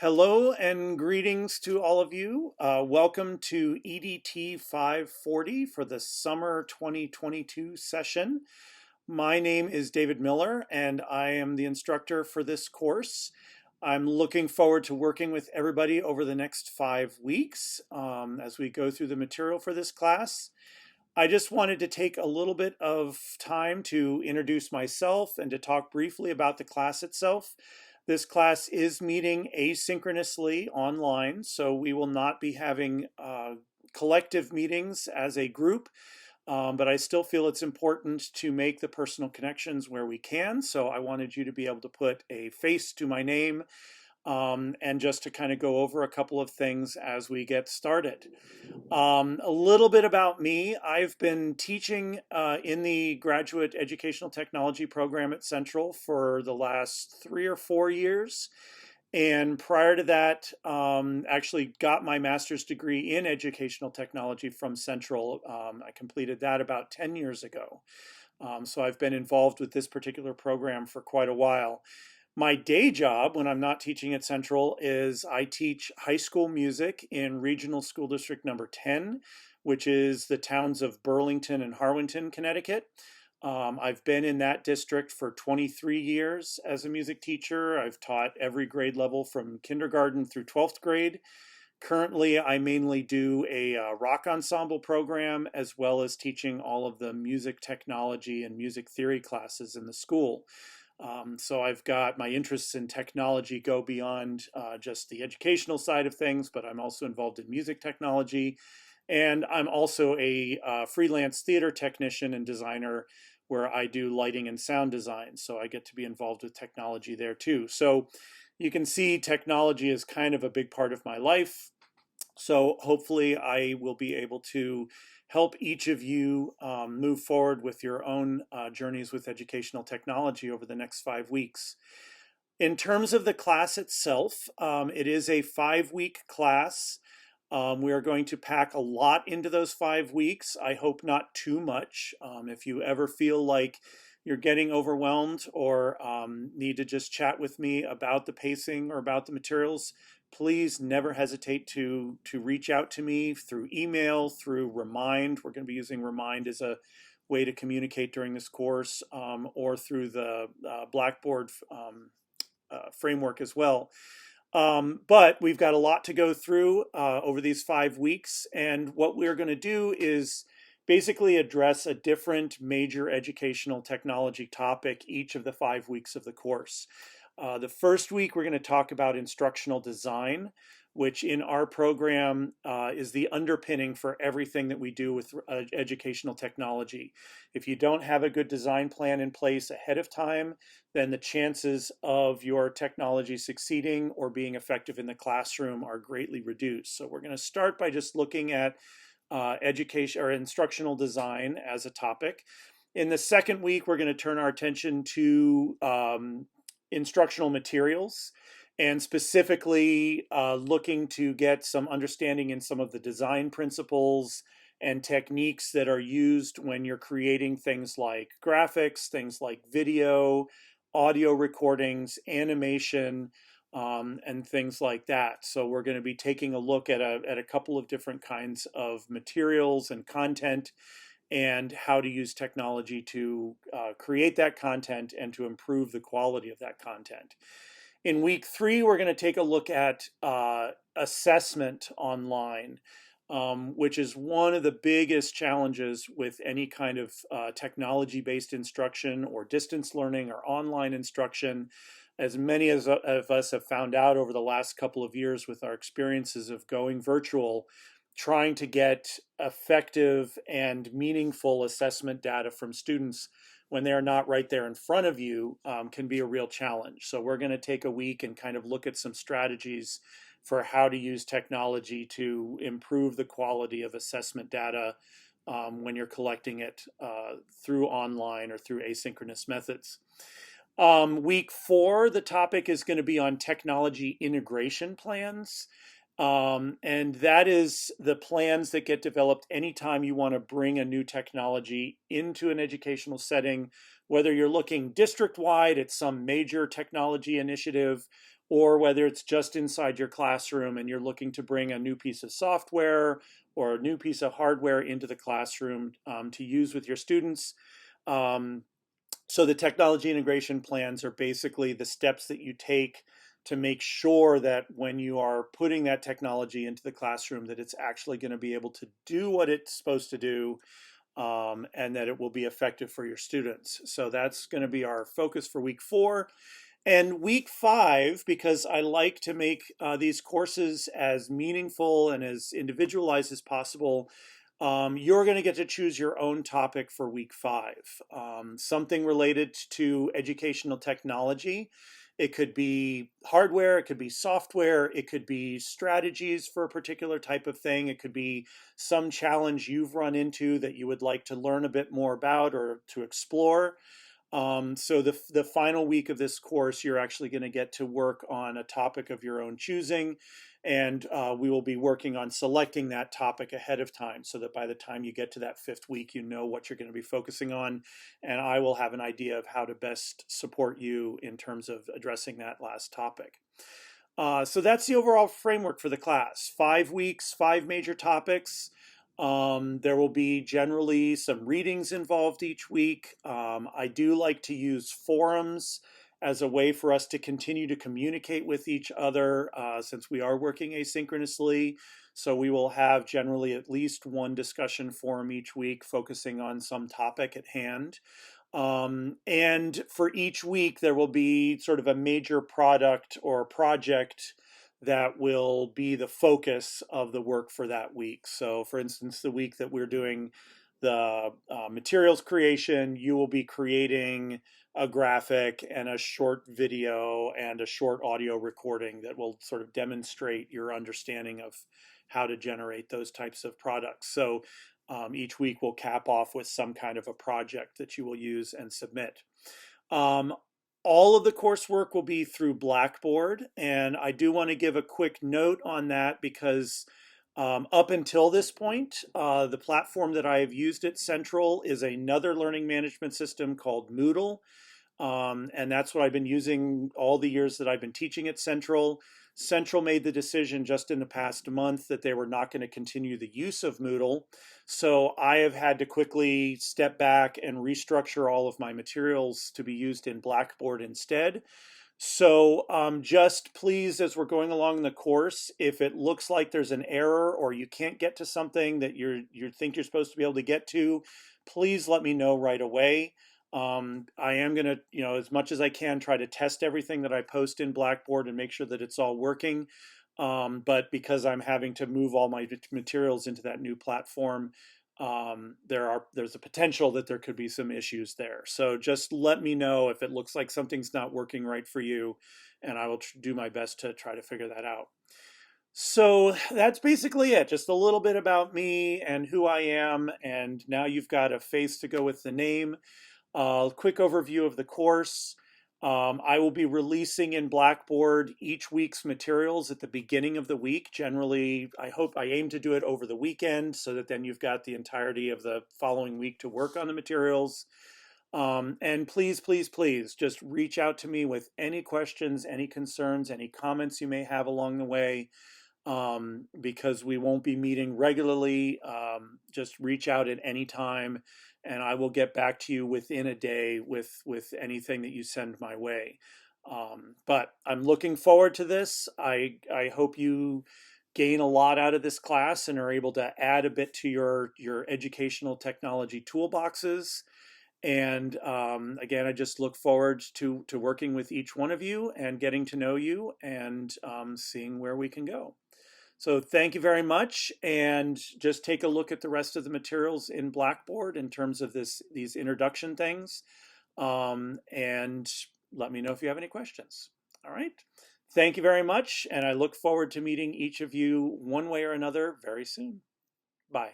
Hello and greetings to all of you. Welcome to EDT 540 for the summer 2022 session. My name is David Miller and I am the instructor for this course. I'm looking forward to working with everybody over the next 5 weeks as we go through the material for this class. I just wanted to take a little bit of time to introduce myself and to talk briefly about the class itself. This class is meeting asynchronously online, so we will not be having collective meetings as a group, but I still feel it's important to make the personal connections where we can. So I wanted you to be able to put a face to my name and just to kind of go over a couple of things as we get started. A little bit about me. I've been teaching in the graduate educational technology program at Central for the last 3 or 4 years. And prior to that, actually got my master's degree in educational technology from Central. I completed that about 10 years ago. So I've been involved with this particular program for quite a while. My day job when I'm not teaching at Central is I teach high school music in Regional School District number 10, which is the towns of Burlington and Harwinton, Connecticut. I've been in that district for 23 years as a music teacher. I've taught every grade level from kindergarten through 12th grade. Currently, I mainly do a rock ensemble program as well as teaching all of the music technology and music theory classes in the school. So I've got my interests in technology go beyond just the educational side of things, but I'm also involved in music technology. And I'm also a freelance theater technician and designer where I do lighting and sound design. So I get to be involved with technology there too. So you can see technology is kind of a big part of my life. So hopefully I will be able to help each of you move forward with your own journeys with educational technology over the next 5 weeks. In terms of the class itself, it is a 5 week class. We are going to pack a lot into those 5 weeks. I hope not too much. If you ever feel like you're getting overwhelmed or need to just chat with me about the pacing or about the materials, please never hesitate to reach out to me through email, through Remind. We're going to be using Remind as a way to communicate during this course, or through the Blackboard framework as well. But we've got a lot to go through over these 5 weeks, and what we're going to do is basically address a different major educational technology topic each of the 5 weeks of the course. The first week, we're going to talk about instructional design, which in our program is the underpinning for everything that we do with educational technology. If you don't have a good design plan in place ahead of time, then the chances of your technology succeeding or being effective in the classroom are greatly reduced. So we're going to start by just looking at education or instructional design as a topic. In the second week, we're going to turn our attention to instructional materials and specifically looking to get some understanding in some of the design principles and techniques that are used when you're creating things like graphics, things like video, audio recordings, animation, and things like that. So we're going to be taking a look at a couple of different kinds of materials and content and how to use technology to create that content and to improve the quality of that content. In week 3, we're going to take a look at assessment online, which is one of the biggest challenges with any kind of technology-based instruction or distance learning or online instruction. As many of us have found out over the last couple of years with our experiences of going virtual, trying to get effective and meaningful assessment data from students when they're not right there in front of you can be a real challenge. So we're going to take a week and kind of look at some strategies for how to use technology to improve the quality of assessment data when you're collecting it through online or through asynchronous methods. Week 4, the topic is going to be on technology integration plans. And that is the plans that get developed anytime you want to bring a new technology into an educational setting whether you're looking district-wide at some major technology initiative, or whether it's just inside your classroom and you're looking to bring a new piece of software or a new piece of hardware into the classroom to use with your students. Um, so the technology integration plans are basically the steps that you take to make sure that when you are putting that technology into the classroom, that it's actually going to be able to do what it's supposed to do, and that it will be effective for your students. So that's going to be our focus for week 4. And week 5, because I like to make these courses as meaningful and as individualized as possible, you're going to get to choose your own topic for week 5. Something related to educational technology. It could be hardware, it could be software, it could be strategies for a particular type of thing, it could be some challenge you've run into that you would like to learn a bit more about or to explore. So the final week of this course, you're actually going to get to work on a topic of your own choosing, and we will be working on selecting that topic ahead of time so that by the time you get to that 5th week, you know what you're going to be focusing on, and I will have an idea of how to best support you in terms of addressing that last topic. So that's the overall framework for the class. 5 weeks, 5 major topics. There will be generally some readings involved each week. I do like to use forums as a way for us to continue to communicate with each other since we are working asynchronously. So we will have generally at least one discussion forum each week focusing on some topic at hand. And for each week, there will be sort of a major product or project that will be the focus of the work for that week. So for instance, the week that we're doing the materials creation, you will be creating a graphic and a short video and a short audio recording that will sort of demonstrate your understanding of how to generate those types of products. So each week will cap off with some kind of a project that you will use and submit. All of the coursework will be through Blackboard, and I do want to give a quick note on that because up until this point, the platform that I have used at Central is another learning management system called Moodle. And that's what I've been using all the years that I've been teaching at Central. Central made the decision just in the past month that they were not going to continue the use of Moodle. So I have had to quickly step back and restructure all of my materials to be used in Blackboard instead. So just please, as we're going along the course, if it looks like there's an error or you can't get to something that you think you're supposed to be able to get to, please let me know right away. I am going to, as much as I can, try to test everything that I post in Blackboard and make sure that it's all working. But because I'm having to move all my materials into that new platform, there's a potential that there could be some issues there. So just let me know if it looks like something's not working right for you, and I will do my best to try to figure that out. So that's basically it. Just a little bit about me and who I am, and now you've got a face to go with the name. Quick overview of the course. I will be releasing in Blackboard each week's materials at the beginning of the week. Generally, I aim to do it over the weekend so that then you've got the entirety of the following week to work on the materials. And please, please, please just reach out to me with any questions, any concerns, any comments you may have along the way. Because we won't be meeting regularly. Just reach out at any time and I will get back to you within a day with anything that you send my way. But I'm looking forward to this. I hope you gain a lot out of this class and are able to add a bit to your educational technology toolboxes. And again, I just look forward to working with each one of you and getting to know you and seeing where we can go. So thank you very much, and just take a look at the rest of the materials in Blackboard in terms of these introduction things, and let me know if you have any questions. All right. Thank you very much, and I look forward to meeting each of you one way or another very soon. Bye.